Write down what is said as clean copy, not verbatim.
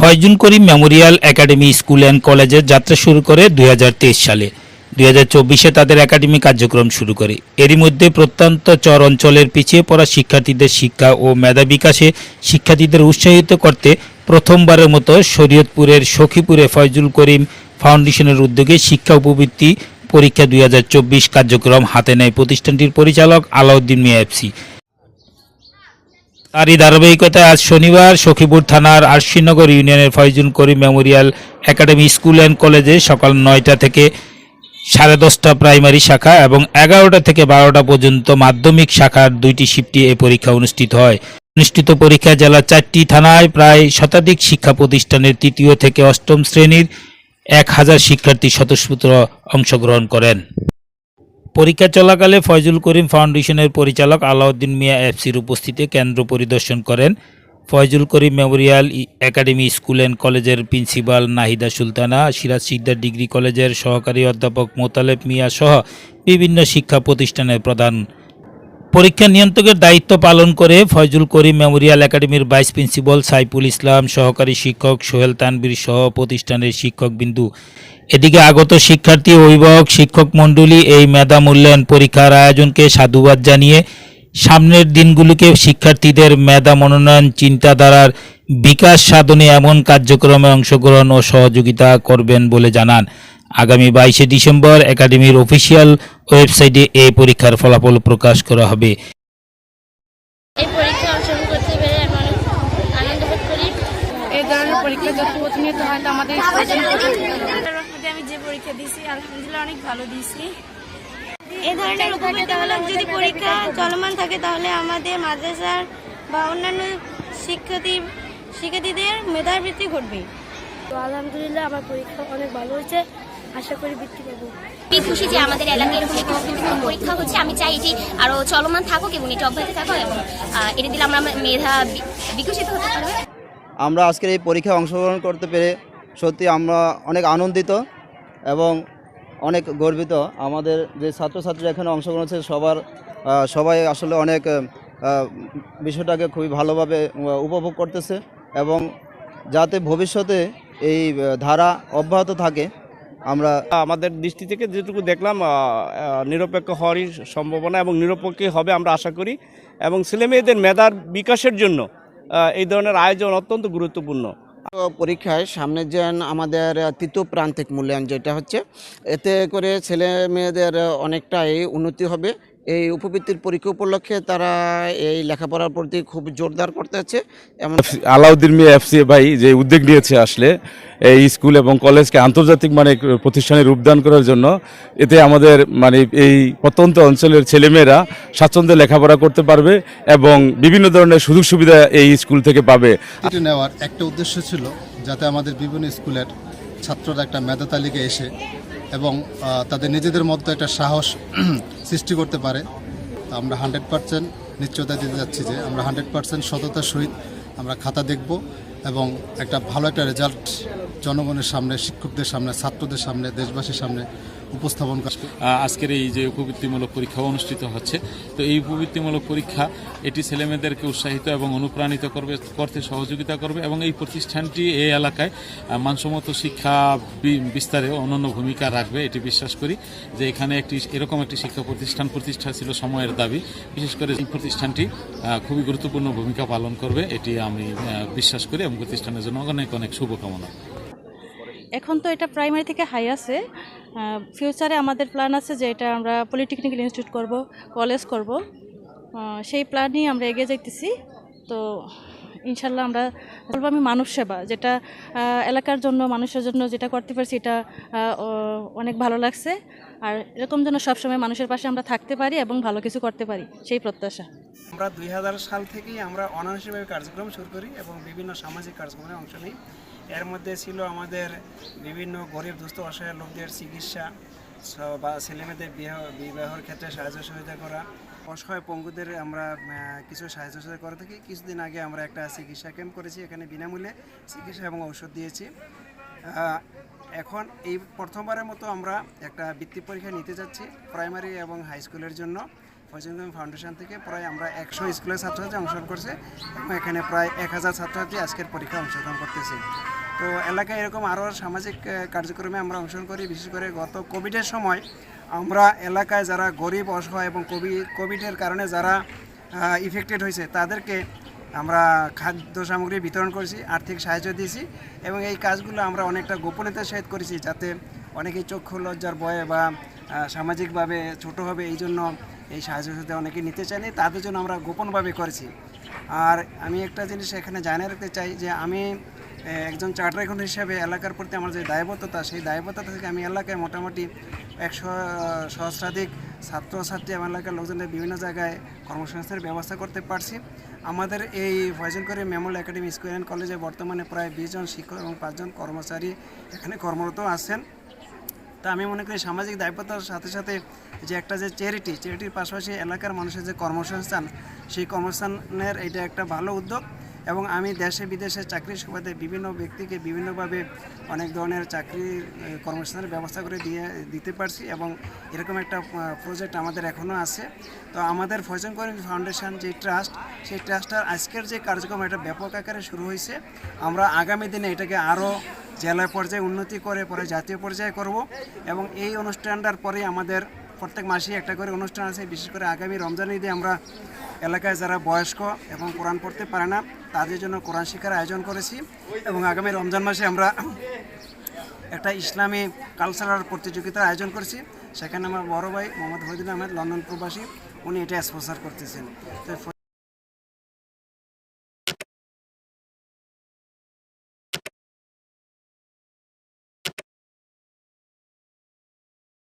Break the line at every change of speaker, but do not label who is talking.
Faizul Karim memorial academy school and কলেজের যাত্রা শুরু করে 2023 সালে। 2024-এ তাদের একাডেমি কার্যক্রম শুরু করে। এরই মধ্যে প্রত্যন্ত চর অঞ্চলের পিছিয়ে পড়া শিক্ষার্থীদের শিক্ষা ও মেধা বিকাশে শিক্ষার্থীদের উৎসাহিত করতে প্রথমবারের মতো শরীয়তপুরের সখীপুরে ফয়জুল করিম ফাউন্ডেশনের উদ্যোগে শিক্ষা উপবৃত্তি পরীক্ষা 2024 কার্যক্রম হাতে নেয় প্রতিষ্ঠানটির পরিচালক আলাউদ্দিন মিয়া এফসি। তারই ধারাবাহিকতায় আজ শনিবার সখীপুর থানার আরশিনগর ইউনিয়নের Faizul Karim memorial academy school and কলেজে সকাল 9টা থেকে 10:30 প্রাইমারি শাখা এবং 11টা থেকে 12টা পর্যন্ত মাধ্যমিক শাখার 2টি শিফটে এই পরীক্ষা অনুষ্ঠিত হয়। অনুষ্ঠিত পরীক্ষা জেলার 4টি থানায় প্রায় শতাধিক শিক্ষা প্রতিষ্ঠানের 3য় থেকে 8ম শ্রেণীর 1000 শিক্ষার্থী স্বতঃস্ফূর্ত অংশগ্রহণ করেন। পরীক্ষা চলাকালে ফয়জুল করিম ফাউন্ডেশনের পরিচালক আলাউদ্দিন মিয়া এফসির উপস্থিতিতে কেন্দ্র পরিদর্শন করেন। Faizul Karim memorial academy school and কলেজের প্রিন্সিপাল নাহিদা সুলতানা, সিরাজ শিকদার ডিগ্রি কলেজের সহকারী অধ্যাপক মোতালেব মিয়া সহ বিভিন্ন শিক্ষা প্রতিষ্ঠানের প্রধান। পরীক্ষা নিয়ন্ত্রকের দায়িত্ব পালন করে ফয়জুল করিম মেমোরিয়াল একাডেমির ভাইস প্রিন্সিপাল সাইফুল ইসলাম, সহকারী শিক্ষক সোহেল তানবীর সহ প্রতিষ্ঠানের শিক্ষকবৃন্দু। এদিকে আগত শিক্ষার্থী, অভিভাবক, শিক্ষক মণ্ডলী এই মেধা মূল্যায়ন পরীক্ষার আয়োজনকে সাধুবাদ জানিয়ে সামনের দিনগুলিকে শিক্ষার্থীদের মেধা মনোনয়ন চিন্তাধারার বিকাশ সাধনে এমন কার্যক্রমে অংশগ্রহণ ও সহযোগিতা করবেন বলে জানান। আগামী 22শে ডিসেম্বর একাডেমির অফিসিয়াল ওয়েবসাইটে এই পরীক্ষার ফলাফল প্রকাশ করা হবে।
এই পরীক্ষায় অংশগ্রহণ করতে পেরে আমি অনেক আনন্দ বোধ করি।
এই ধরনের পরীক্ষা যত প্রতিনিয়ত হয় আমাদের
আমি যে পরীক্ষা দিয়েছি আলহামদুলিল্লাহ অনেক ভালো দিয়েছি। এই ধরনের উপবৃত্তিমূলক যদি পরীক্ষা চলমান থাকে তাহলে আমাদের মাদ্রাসার বা অন্যান্য শিক্ষার্থীদের মেধাবৃত্তি ঘটবে।
তো আলহামদুলিল্লাহ আমার পরীক্ষা অনেক ভালো হয়েছে, আশা করি বৃত্তি পাবো।
আমি খুশি যে আমাদের এলাকায় এরকম একটি পরীক্ষা হচ্ছে। আমি চাই এটি আরো চলমান থাকুক এবং এটি অব্যাহত থাকুক এবং এটা দিলে আমরা মেধা বিকশিত হতে পারবো।
আমরা আজকের এই পরীক্ষায় অংশগ্রহণ করতে পেরে সত্যি আমরা অনেক আনন্দিত এবং অনেক গর্বিত। আমাদের যে ছাত্রছাত্রীরা এখানে অংশগ্রহণ হচ্ছে সবাই আসলে অনেক বিষয়টাকে খুবই ভালোভাবে উপভোগ করতেছে এবং যাতে ভবিষ্যতে এই ধারা অব্যাহত থাকে। আমরা
আমাদের দৃষ্টি থেকে যেটুকু দেখলাম নিরপেক্ষ হওয়ারই সম্ভাবনা এবং নিরপেক্ষ হবে আমরা আশা করি এবং ছেলেমেয়েদের মেধার বিকাশের জন্য এই ধরনের আয়োজন অত্যন্ত গুরুত্বপূর্ণ।
পরীক্ষায় সামনে যেন আমাদের তৃতীয় প্রান্তিক মূল্যায়ন যেটা হচ্ছে, এতে করে ছেলে মেয়েদের অনেকটাই উন্নতি হবে। এই উপবৃত্তির পরীক্ষা উপলক্ষে তারা এই লেখাপড়ার প্রতি খুব জোরদার করতে হচ্ছে। এমন
আলাউদ্দিন মিয়া এফসি ভাই যে উদ্যোগ নিয়েছে আসলে এই স্কুল এবং কলেজকে আন্তর্জাতিক মানে প্রতিষ্ঠানে রূপদান করার জন্য, এতে আমাদের মানে এই প্রত্যন্ত অঞ্চলের ছেলেমেয়েরা স্বাচ্ছন্দ্যে লেখাপড়া করতে পারবে এবং বিভিন্ন ধরনের সুযোগ সুবিধা এই স্কুল থেকে পাবে।
এটি নেওয়ার একটা উদ্দেশ্য ছিল যাতে আমাদের বিভিন্ন স্কুলের ছাত্ররা একটা মেধা তালিকায় এসে এবং তাদের নিজেদের মধ্যে একটা সাহস সৃষ্টি করতে পারে। আমরা 100% নিশ্চয়তা দিতে যাচ্ছি যে আমরা 100% সততার সহিত আমরা খাতা দেখব এবং একটা ভালো একটা রেজাল্ট জনগণের সামনে, শিক্ষকদের সামনে, ছাত্রদের সামনে, দেশবাসীর সামনে উপস্থাপন করবে।
আজকের এই যে উপবৃত্তিমূলক পরীক্ষা অনুষ্ঠিত হচ্ছে, তো এই উপবৃত্তিমূলক পরীক্ষা এটি ছেলেমেয়েদেরকে উৎসাহিত এবং অনুপ্রাণিত করতে সহযোগিতা করবে এবং এই প্রতিষ্ঠানটি এই এলাকায় মানসম্মত শিক্ষা বিস্তারে অনন্য ভূমিকা রাখবে। এটি বিশ্বাস করি যে এখানে এরকম একটি শিক্ষা প্রতিষ্ঠা ছিল সময়ের দাবি। বিশেষ করে এই প্রতিষ্ঠানটি খুবই গুরুত্বপূর্ণ ভূমিকা পালন করবে, এটি আমি বিশ্বাস করি এবং প্রতিষ্ঠানের জন্য অনেক অনেক শুভকামনা।
এখন তো এটা প্রাইমারি থেকে হাই আছে, ফিউচারে আমাদের প্ল্যান আছে যে এটা আমরা পলিটেকনিক্যাল ইনস্টিটিউট করব, কলেজ করব, সেই প্ল্যান নিয়ে আমরা এগিয়ে যাইতেছি। তো ইনশাল্লাহ আমরা বলবো আমি মানব সেবা যেটা এলাকার জন্য, মানুষের জন্য যেটা করতে পারছি এটা অনেক ভালো লাগছে। আর এরকম যেন সবসময় মানুষের পাশে আমরা থাকতে পারি এবং ভালো কিছু করতে পারি, সেই প্রত্যাশা।
আমরা 2000 সাল থেকেই আমরা অনানুষ্ঠানিকভাবে কার্যক্রম শুরু করি এবং বিভিন্ন সামাজিক কার্যক্রমে অংশ নিই। এর মধ্যে ছিল আমাদের বিভিন্ন গরিব দুস্থ অসহায় লোকদের চিকিৎসা বা ছেলেমেয়েদের বিবাহের ক্ষেত্রে সাহায্য সহযোগিতা করা, অসহায় পঙ্গুদের আমরা কিছু সাহায্য সহযোগিতা করে থাকি। কিছুদিন আগে আমরা একটা চিকিৎসা ক্যাম্প করেছি, এখানে বিনামূল্যে চিকিৎসা এবং ঔষধ দিয়েছি। এখন এই প্রথমবারের মতো আমরা একটা বৃত্তি পরীক্ষা নিতে যাচ্ছি প্রাইমারি এবং হাই স্কুলের জন্য। ফয়জুল করিম ফাউন্ডেশন থেকে প্রায় আমরা 100 স্কুলের ছাত্রছাত্রী অংশগ্রহণ করছে এবং এখানে প্রায় 1000 ছাত্রছাত্রী আজকের পরীক্ষায় অংশগ্রহণ করতেছে। তো এলাকায় এরকম আরও সামাজিক কার্যক্রমে আমরা অংশগ্রহণ করি। বিশেষ করে গত কোভিডের সময় আমরা এলাকায় যারা গরিব অসহায় এবং কোভিডের কারণে যারা ইফেক্টেড হয়েছে তাদেরকে আমরা খাদ্য সামগ্রী বিতরণ করেছি, আর্থিক সাহায্য দিয়েছি এবং এই কাজগুলো আমরা অনেকটা গোপনীয়তার সহিত করেছি, যাতে অনেকেই চক্ষু লজ্জার ভয়ে বা সামাজিকভাবে ছোট হবে এই জন্য এই সাহায্য সাথে অনেকে নিতে চায়নি, তাদের জন্য আমরা গোপনভাবে করেছি। আর আমি একটা জিনিস এখানে জানিয়ে রাখতে চাই যে আমি একজন চার্টার অ্যাকাউন্ট হিসেবে এলাকার প্রতি আমার যে দায়বদ্ধতা, সেই দায়বদ্ধতা থেকে আমি এলাকায় মোটামুটি 100 সহস্রাধিক ছাত্রছাত্রী এবং এলাকার লোকজনের বিভিন্ন জায়গায় কর্মসংস্থানের ব্যবস্থা করতে পারছি। আমাদের এই Faizul Karim memorial academy school and কলেজে বর্তমানে প্রায় 20 জন শিক্ষক এবং 5 জন কর্মচারী এখানে কর্মরত আছেন। তা আমি মনে করি সামাজিক দায়বদ্ধতার সাথে সাথে যে একটা যে চ্যারিটির পাশাপাশি এলাকার মানুষের যে কর্মসংস্থান, সেই কর্মসংস্থানের এটা একটা ভালো উদ্যোগ এবং আমি দেশে বিদেশে চাকরির সুবাদে বিভিন্ন ব্যক্তিকে বিভিন্নভাবে অনেক ধরনের চাকরি কর্মসংস্থানের ব্যবস্থা করে দিতে পারছি এবং এরকম একটা প্রজেক্ট আমাদের এখনও আছে। তো আমাদের ফয়জুল করিম ফাউন্ডেশন যে ট্রাস্ট, সেই ট্রাস্টটার আজকের যে কার্যক্রম এটা ব্যাপক আকারে শুরু হয়েছে। আমরা আগামী দিনে এটাকে আরও জেলা পর্যায়ে উন্নতি করে পরে জাতীয় পর্যায়ে করব এবং এই অনুষ্ঠানটার পরে আমাদের প্রত্যেক মাসেই একটা করে অনুষ্ঠান আছে। বিশেষ করে আগামী রমজান ঈদে আমরা এলাকায় যারা বয়স্ক এবং কোরআন পড়তে পারে না তাদের জন্য কোরআন শিক্ষার আয়োজন করেছি এবং আগামী রমজান মাসে আমরা একটা ইসলামী কালচারাল প্রতিযোগিতার আয়োজন করেছি। সেখানে আমার বড় ভাই মোহাম্মদ ফয়জুল আহমেদ লন্ডন প্রবাসী, উনি এটা স্পন্সর করতেছেন। তো